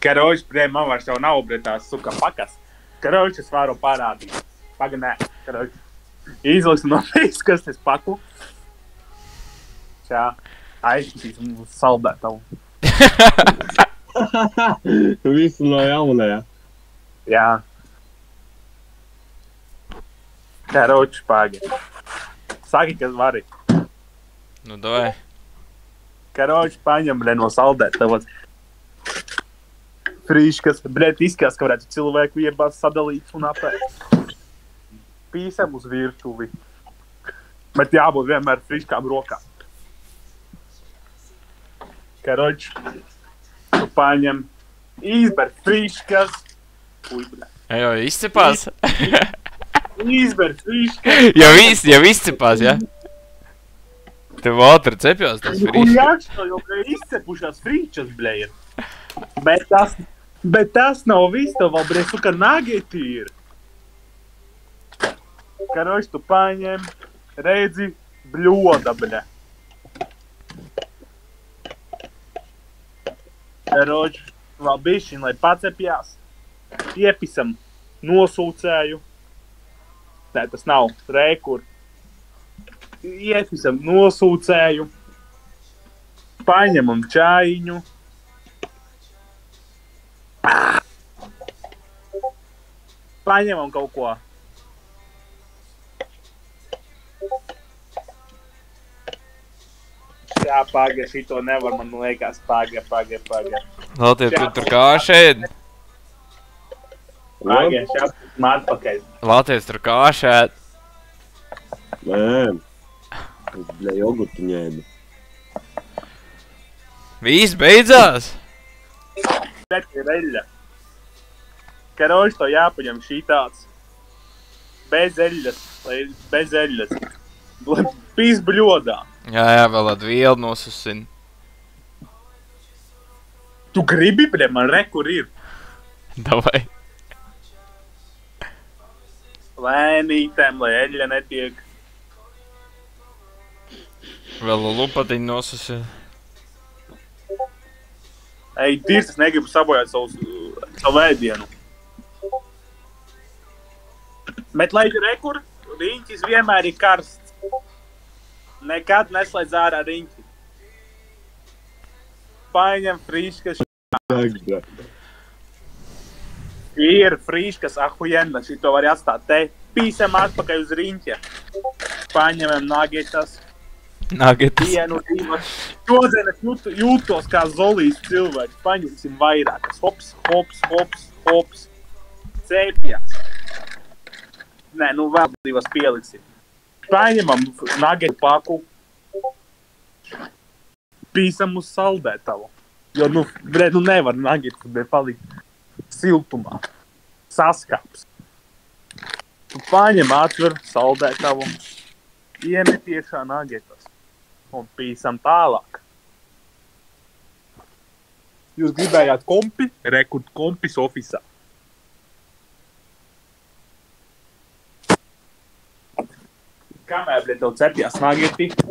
Karoči, man vairs jau nav, bet tās suka pakas. Karoči, es varu parādīt. Paga, nē, karoči. Izliksim no fiskastes paku. Čā, aizsīsim saldētavu. Visu no jauna, jā. Jā. Karoči, pagi. Saki, kas vari. Nu, davai. Karoči, paņem, no saldētavas. Frīškas, izskās, ka varētu cilvēku iebās sadalīt un apēst. Pīsam uz virtuvi. Bet jābūt vienmēr friškām rokām. Karoči, tu paņem, izber friškas. Jau izcepās? Izber friškas. Jau izcepās, jā? Tev ātri cepjās tas Un friškas. jākšķo, jo izcepušās friškas, blēja. Bet tas nav viss, tev vēl, blēja, suka nageti ir. Karoči, tu paņem, redzi, bļoda, blē. Karoči, vēl bišķiņ, lai pacepjās. Iepisam nosūcēju. Nē, tas nav rekur. Iepisam nosūcēju. Paņemam čājiņu. Paņemam kaut ko. Jā, paga, šito nevar, man liekas, paga. Latvijas, tu tur kā šeit? Paga, šā man atpakaļ. Latvijas, tur kā šeit? Nē. Es, bļa, jogurtu ņēmu. Viss beidzās? Bet ir eļļa. Karoči, to jāpaņem šī tāds. Bez eļļas. Bez eļļas. Pīs bļodā. Jā, vēl tādu vielu nosusin. Tu gribi, bļa, man rekur ir. Davai. Lēnītēm, lai eļļa netiek. Vēl lupatiņu nosusin. Ej, tirs, es negribu sabojāt savu ēdienu. Bet, lai ir rekur, riņķis vienmēr ir karsts. Nekad neslēdz ārā riņķi. Paņem friškas. Ir friškas, ahujenda, šito var atstāt te. Pīsam atpakaļ uz riņķa. Paņemam nagetas. Nagetas. Vienu, divas. Šodien es jūtos kā zolīs cilvēks. Paņemsim vairākas. Hops. Cēpjās. Nē, nu vēl divas pieliksim. Paņemam nagetu paku. Pīsam uz saldētavu. Jo, nu nevar nagetu, bet palikt siltumā. Saskāps. Tu paņem atver saldētavu. Iemet iekšā nagetas. Un pīsam tālāk. Jūs gribējāt kompi? Rekord kompis ofisā. Kamēr, bļa, tev cepjās nageti,